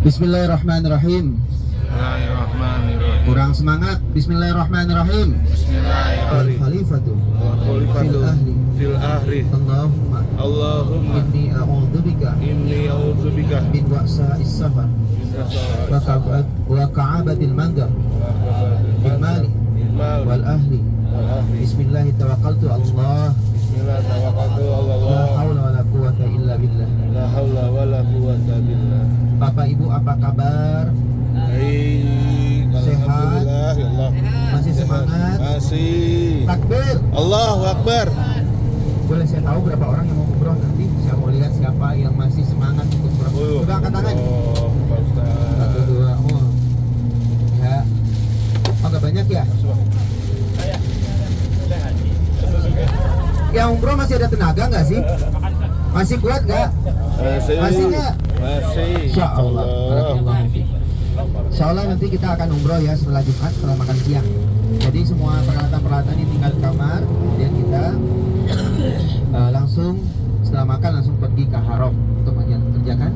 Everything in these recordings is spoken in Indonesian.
Bismillahirrahmanirrahim. Bismillahirrahmanirrahim. Kurang semangat. Bismillahirrahmanirrahim. Bismillahirrahmanirrahim. Khalifatu Khalifatu fil ahli. Allahumma inni a'udzubika Inni a'udzubika min wa'sa'is safar wa ka'abatil manzar bil mali wal ahli. Bismillahi tawakkaltu Allah. Bismillah tawakkaltu La Allah. haula wala quwata illa billah. La haula wala quwwata billah. Bapak Ibu apa kabar? Baik. Sehat? Alhamdulillah ya Allah. Masih semangat? Masih. Takbir. Allahu Akbar. Boleh saya tahu berapa orang yang mau umroh nanti? Saya mau lihat siapa yang masih semangat untuk umroh. Coba angkat tangan. Oh, Pak Ustaz. 1, 2, oh. Ya. Oh, nggak banyak ya? Yang umroh masih ada tenaga nggak sih? Masih kuat nggak? Masih nggak? Masih. Insya Allah. Barakallahu fiik. Insya Allah nanti kita akan umroh ya setelah Jumat, setelah makan siang. Jadi semua peralatan-peralatan ini tinggal di kamar, kemudian kita langsung setelah makan langsung pergi ke Haram untuk mengerjakan.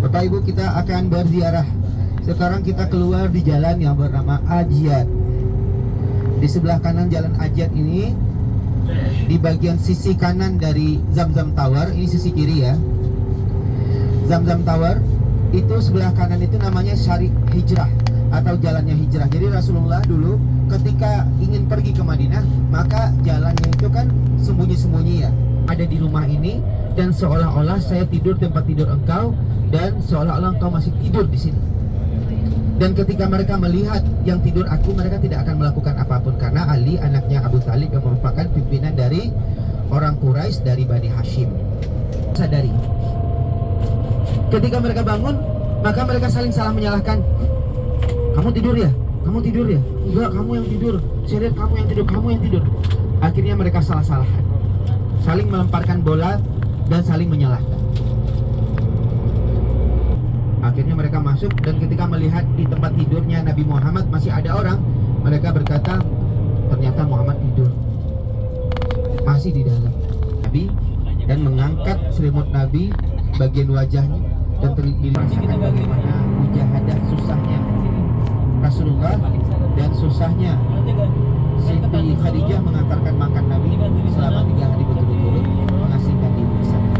Bapak Ibu, kita akan berziarah. Sekarang kita keluar di jalan yang bernama Ajiat. Di sebelah kanan jalan Ajiat ini, di bagian sisi kanan dari Zamzam Tower, ini sisi kiri ya. Zamzam Tower itu sebelah kanan itu namanya Syarif Hijrah atau jalannya hijrah. Jadi Rasulullah dulu ketika ingin pergi ke Madinah, maka jalannya itu kan sembunyi-sembunyi ya. Ada di rumah ini dan seolah-olah saya tidur tempat tidur engkau dan seolah-olah engkau masih tidur di sini. Dan ketika mereka melihat yang tidur aku, mereka tidak akan melakukan apapun karena Ali anaknya Abu Thalib yang merupakan pimpinan dari orang Quraisy dari Bani Hashim. Sadari. Ketika mereka bangun, maka mereka saling salah menyalahkan. Kamu tidur ya? Kamu tidur ya? Enggak, kamu yang tidur. Saya lihat kamu yang tidur, kamu yang tidur. Akhirnya mereka salah-salahan. Saling melemparkan bola dan saling menyalahkan. Akhirnya mereka masuk dan ketika melihat di tempat tidurnya Nabi Muhammad masih ada orang, mereka berkata, ternyata Muhammad tidur masih di dalam. Nabi dan mengangkat selimut Nabi bagian wajahnya dan dirasakan bagaimana mujahadah susahnya Rasulullah dan susahnya Siti Khadijah mengantarkan makan Nabi selama 3 hari berturut-turut mengasihkan ibu di sana.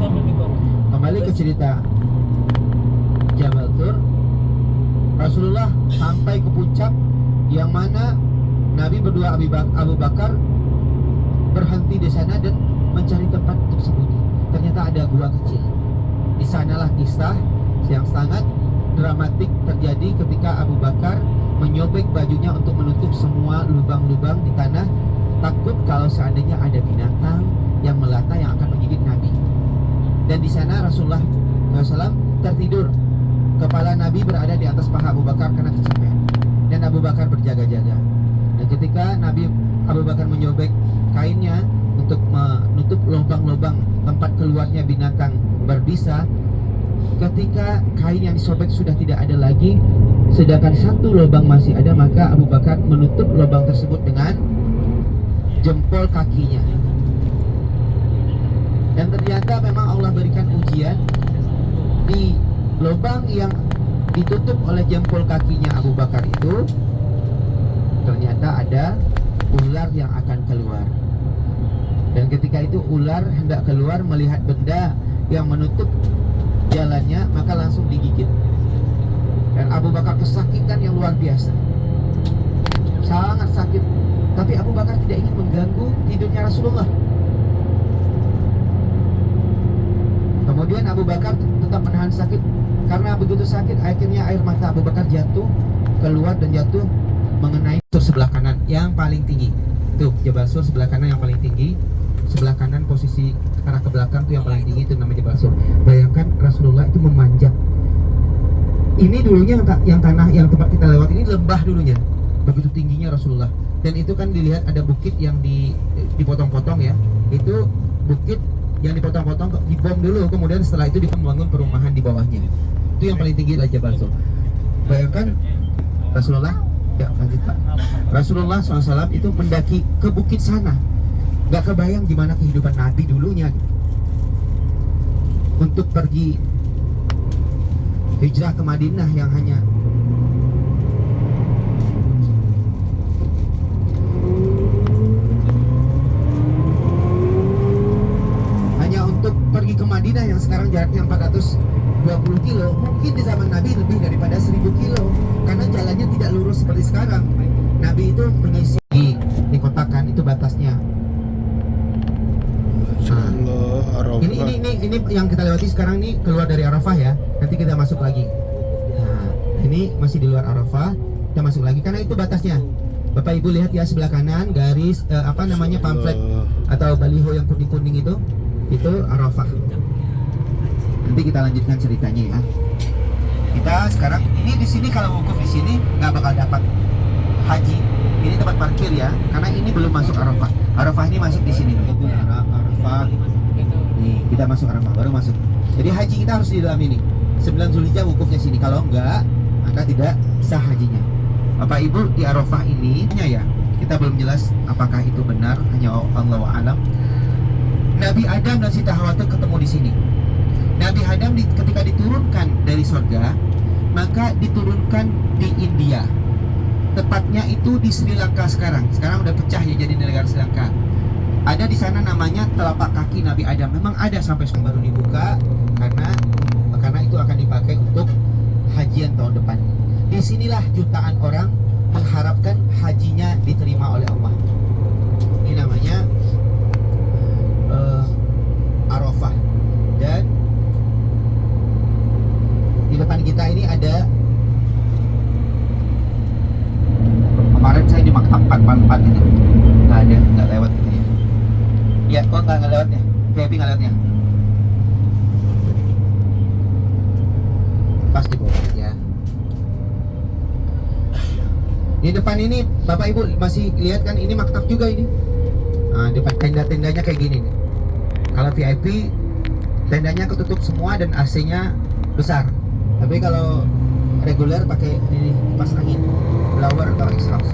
Kembali ke cerita Jabal Tur, Rasulullah sampai ke puncak yang mana Nabi berdua Abu Bakar berhenti di sana dan mencari tempat untuk sembunyi. Ternyata ada gua kecil. Di sanalah kisah yang sangat dramatik terjadi ketika Abu Bakar menyobek bajunya untuk menutup semua lubang-lubang di tanah, takut kalau seandainya ada binatang yang melata yang akan menggigit Nabi. Dan di sana Rasulullah SAW tertidur. Kepala Nabi berada di atas paha Abu Bakar karena kecapean. Dan Abu Bakar berjaga-jaga. Dan ketika Abu Bakar menyobek kainnya untuk menutup lubang-lubang tempat keluarnya binatang berbisa, ketika kain yang disobek sudah tidak ada lagi, sedangkan satu lubang masih ada, maka Abu Bakar menutup lubang tersebut dengan jempol kakinya. Dan ternyata memang Allah berikan ujian di lubang yang ditutup oleh jempol kakinya Abu Bakar itu, ternyata ada ular yang akan keluar. Dan ketika itu ular hendak keluar melihat benda yang menutup jalannya, maka langsung digigit. Dan Abu Bakar kesakitan yang luar biasa, sangat sakit. Tapi Abu Bakar tidak ingin mengganggu tidurnya Rasulullah. Kemudian Abu Bakar tetap menahan sakit. Karena begitu sakit, akhirnya air mata Abu Bakar jatuh keluar dan jatuh mengenai sur sebelah kanan yang paling tinggi. Tuh, Jabal Sur sebelah kanan yang paling tinggi. Sebelah kanan posisi arah ke belakang tuh yang paling tinggi, itu namanya Jabal Sur. Bayangkan Rasulullah itu memanjat. Ini dulunya yang tanah yang tempat kita lewat ini lembah dulunya. Begitu tingginya Rasulullah. Dan itu kan dilihat ada bukit yang dipotong-potong ya. Itu bukit yang dipotong-potong dibom dulu, kemudian setelah itu dibangun perumahan di bawahnya. Itu yang paling tinggi adalah Jabal Sur. Bayangkan Rasulullah, ya lanjut Pak. Rasulullah SAW itu mendaki ke bukit sana. Gak kebayang gimana kehidupan Nabi dulunya gitu. untuk pergi hijrah ke Madinah yang hanya untuk pergi ke Madinah yang sekarang jaraknya 420 kilo, mungkin di zaman Nabi lebih daripada 1000 kilo karena jalannya tidak lurus seperti sekarang. Nabi itu mengisi di kotakan itu batasnya. Allah, Arafah. Ini yang kita lewati sekarang nih keluar dari Arafah ya. Nanti kita masuk lagi. Nah, ini masih di luar Arafah. Kita masuk lagi karena itu batasnya. Bapak Ibu lihat ya sebelah kanan garis pamflet atau baliho yang kuning-kuning itu Arafah. Nanti kita lanjutkan ceritanya ya. Kita sekarang ini di sini kalau wukuf di sini nggak bakal dapat haji. Ini tempat parkir ya, karena ini belum masuk Arafah. Arafah ini masuk di sini. Arafah. Nih, kita masuk Arafah, baru masuk. Jadi haji kita harus di dalam ini. 9 Zulhijjah wukufnya sini. Kalau enggak, maka tidak sah hajinya. Bapak Ibu di Arafah ini ya, kita belum jelas apakah itu benar, hanya Allahu a'lam. Nabi Adam dan Siti Hawa itu ketemu di sini. Nabi Adam ketika diturunkan dari surga, maka diturunkan di India. Tepatnya itu di Sri Lanka sekarang. Sekarang udah pecah ya jadi negara Sri Lanka. Ada di sana namanya telapak kaki Nabi Adam. Memang ada sampai sekarang baru dibuka karena itu akan dipakai untuk hajian tahun depan. Disinilah jutaan orang mengharapkan hajinya diterima oleh Allah. Ini namanya Arafah. Dan di depan kita ini ada, kemarin saya di Maktab 444 ini nggak lewat gitu ya. Ya, kok nggak lewatnya? VIP nggak lewatnya? Pas di bawah ya. Di depan ini Bapak Ibu masih lihat kan ini maktab juga ini. Nah, depan tenda-tendanya kayak gini nih. Kalau VIP tendanya ketutup semua dan AC-nya besar. Tapi kalau reguler pakai ini kipas angin, blower atau exhaust.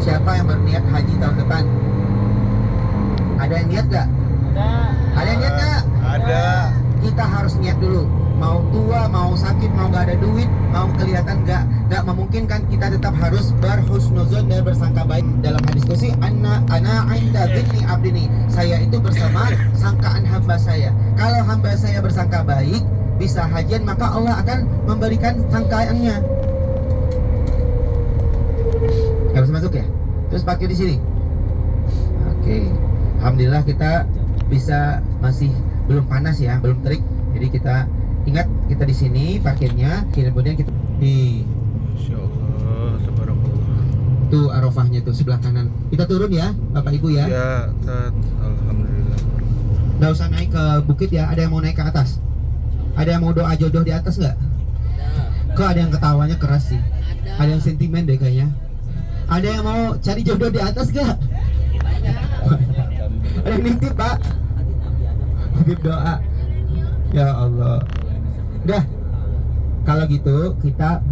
Siapa yang berniat haji tahun depan? Ada yang niat gak? Ada yang niat gak? Ada. Kita harus niat dulu. Mau tua, mau sakit, mau gak ada duit, mau kelihatan gak memungkinkan, kita tetap harus berhusnuzon dan bersangka baik. Dalam hadis qudsi, ana inda dzinni abdini. Saya itu bersama sangkaan hamba saya. Kalau hamba saya bersangka baik, bisa hajian, maka Allah akan memberikan sangkaannya. Gak bisa masuk ya? Terus pakai di sini. Oke. Alhamdulillah kita bisa, masih belum panas ya, belum terik. Jadi kita ingat, kita di sini parkirnya, kemudian kita di Masya Allah, tabarakallah. tuh Arafahnya tuh sebelah kanan. Kita turun ya, Bapak Ibu ya. Ya, Tat. Alhamdulillah. Nggak usah naik ke bukit ya. Ada yang mau naik ke atas? Ada yang mau doa jodoh di atas nggak? Kok ada yang ketawanya keras sih? Ada yang sentimen deh kayaknya. Ada yang mau cari jodoh di atas nggak? Ada yang nitip Pak? Nitip doa. Ya Allah. Udah. Kalau gitu kita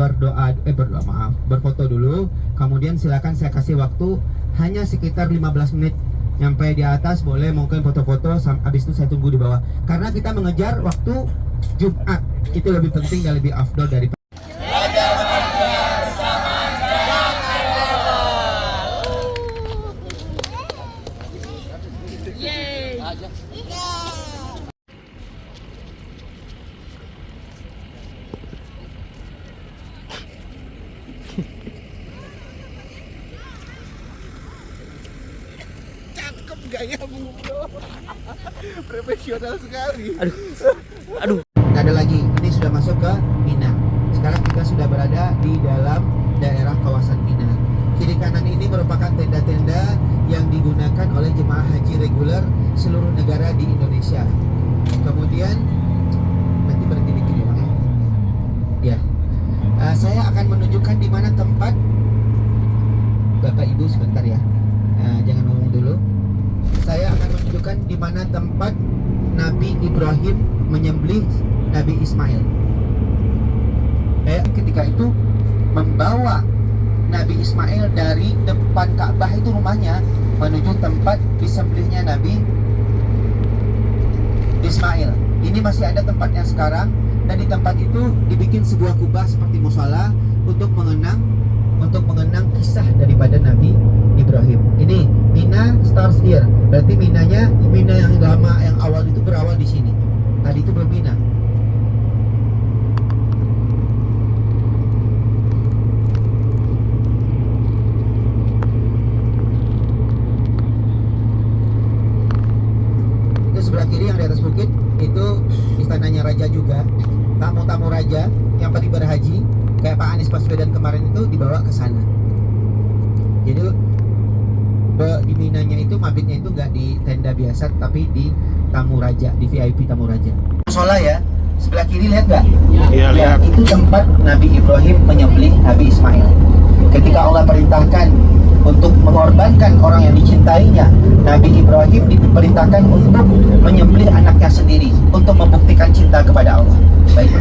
berfoto dulu. Kemudian silakan saya kasih waktu hanya sekitar 15 menit. Nyampe di atas boleh mungkin foto-foto, habis itu saya tunggu di bawah. Karena kita mengejar waktu Jumat. Itu lebih penting dan lebih afdol dari Cakep gayamu, bro. Profesional sekali. Aduh. Nggak ada lagi. Ini sudah masuk ke Mina. Sekarang kita sudah berada di dalam daerah kawasan Mina. Kiri kanan ini merupakan tenda-tenda yang digunakan oleh jemaah haji reguler seluruh negara di Indonesia. Kemudian nanti berhenti dikit ya Bang ya. Ya. Saya akan menunjukkan di mana tempat. Bapak Ibu sebentar ya. Jangan ngomong dulu. Saya akan menunjukkan di mana tempat Nabi Ibrahim menyembelih Nabi Ismail. Ketika itu membawa Nabi Ismail dari depan Ka'bah itu rumahnya menuju tempat disembelihnya Nabi Ismail. Ini masih ada tempatnya sekarang, dan di tempat itu dibikin sebuah kubah seperti musala untuk mengenang kisah daripada Nabi Ibrahim. Ini Mina starts here. Berarti Mina yang lama, yang awal itu berawal di sini. Tadi itu belum Mina. Itu sebelah kiri yang di atas bukit itu istananya raja juga. Tamu-tamu raja yang pergi berhaji kayak Pak Anies Baswedan kemarin itu dibawa ke sana. Jadi di Minanya itu mabitnya itu nggak di tenda biasa, tapi di tamu raja, di VIP tamu raja. Musola ya, sebelah kiri lihat nggak? Iya, lihat. Itu tempat Nabi Ibrahim menyembelih Nabi Ismail. Ketika Allah perintahkan untuk mengorbankan orang yang dicintainya, Nabi Ibrahim diperintahkan untuk menyembelih anaknya sendiri untuk membuktikan cinta kepada Allah. Baik,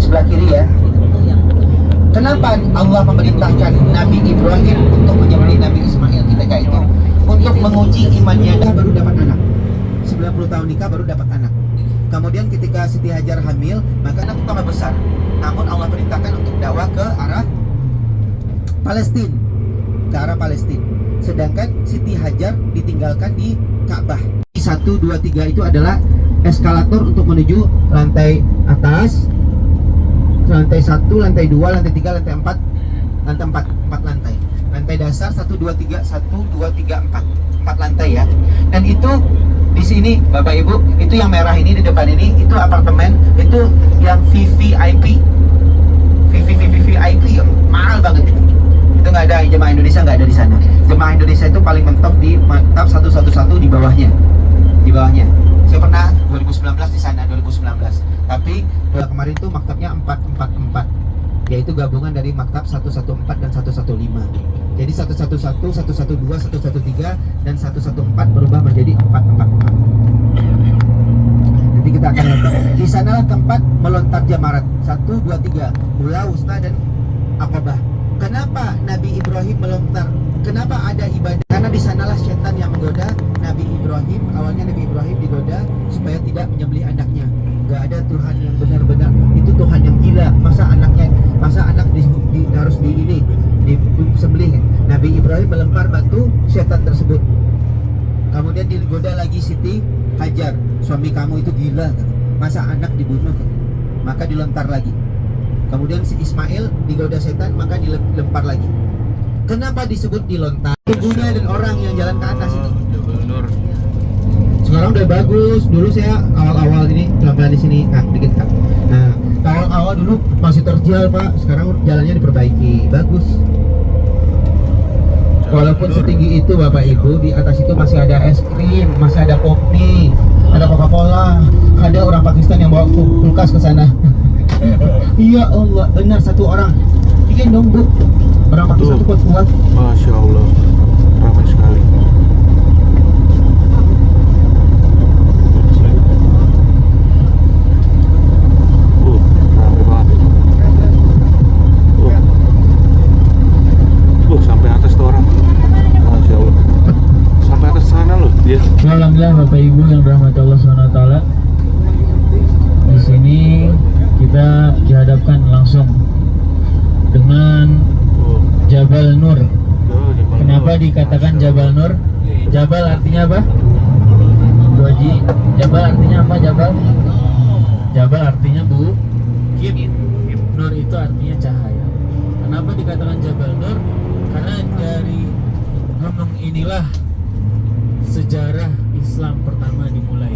sebelah kiri ya. Kenapa Allah memerintahkan Nabi Ibrahim untuk menyembelih Nabi Ismail ketika itu? Untuk menguji imannya. Dia baru dapat anak, 90 tahun nikah baru dapat anak. Kemudian ketika Siti Hajar hamil, maka anak tambah besar. Namun Allah perintahkan untuk dakwah ke arah Palestina, ke arah Palestina. Sedangkan Siti Hajar ditinggalkan di Ka'bah. 1, 2, 3 itu adalah eskalator untuk menuju lantai atas. Lantai 1, lantai 2, lantai 3, lantai 4, lantai 4 lantai. Lantai dasar 1, 2, 3, 1, 2, 3, 4 lantai ya. Dan itu di sini Bapak Ibu, itu yang merah ini di depan ini, itu apartemen, itu yang VVIP. VVIP mahal banget. Itu nggak ada, jemaah Indonesia nggak ada di sana. Jemaah Indonesia itu paling mentok di maktab 111 di bawahnya. Di bawahnya. Saya pernah 2019 di sana, 2019. Tapi kemarin tuh maktabnya 444, yaitu gabungan dari maktab 114 dan 115. Jadi 111, 112, 113 dan 114 berubah menjadi 444. Nanti kita akan lihat. Di sanalah tempat melontar jamarat 1, 2, 3, Ula, Wusta dan Aqabah. Kenapa Nabi Ibrahim melontar? Kenapa ada ibadah? Karena di sanalah setan yang menggoda Nabi Ibrahim. Awalnya Nabi Ibrahim digoda supaya tidak menyembelih anaknya. Gak ada Tuhan yang benar-benar, itu Tuhan yang gila. Masa anak harus disembelih. Nabi Ibrahim melempar batu setan tersebut. Kemudian digoda lagi Siti Hajar, suami kamu itu gila, masa anak dibunuh? Maka dilontar lagi. Kemudian si Ismail digoda setan, maka dilempar lagi. Kenapa disebut dilontar? Tubuhnya dan orang yang jalan ke atas itu. Sekarang udah bagus. Dulu saya awal-awal ini pelan-pelan di sini, dikit Kak. Nah, awal-awal dulu masih terjal Pak. Sekarang jalannya diperbaiki, bagus. Walaupun setinggi itu Bapak Ibu, di atas itu masih ada es krim, masih ada kopi, ada Coca-Cola. Ada orang Pakistan yang bawa kulkas ke sana. Iya Allah, benar satu orang. Gendong Bu. Orang Pakistan itu kuat-kuat. Masya Allah, ramai sekali. Ramai banget. Sampai atas tuh orang. Masya Allah. Sampai atas sana loh dia. Alhamdulillah Bapak Ibu yang dirahmati Allah SWT. Di sini kita dihadapkan langsung dengan Jabal Nur. Kenapa dikatakan Jabal Nur? Jabal artinya apa? Bu Haji, Jabal artinya apa? Jabal artinya bukit. Nur itu artinya cahaya. Kenapa dikatakan Jabal Nur? Karena dari gunung inilah sejarah Islam pertama dimulai.